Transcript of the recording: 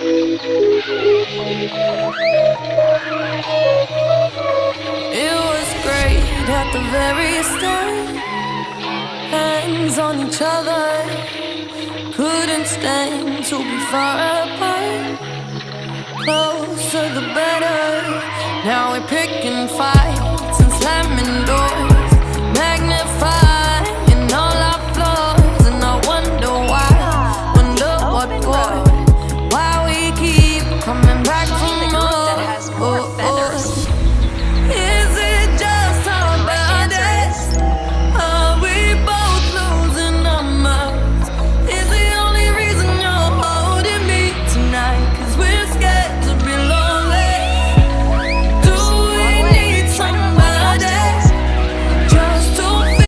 It was great at the very start. Hands on each other, couldn't stand to be far apart. Closer the better. Now we're picking fights and slamming doors.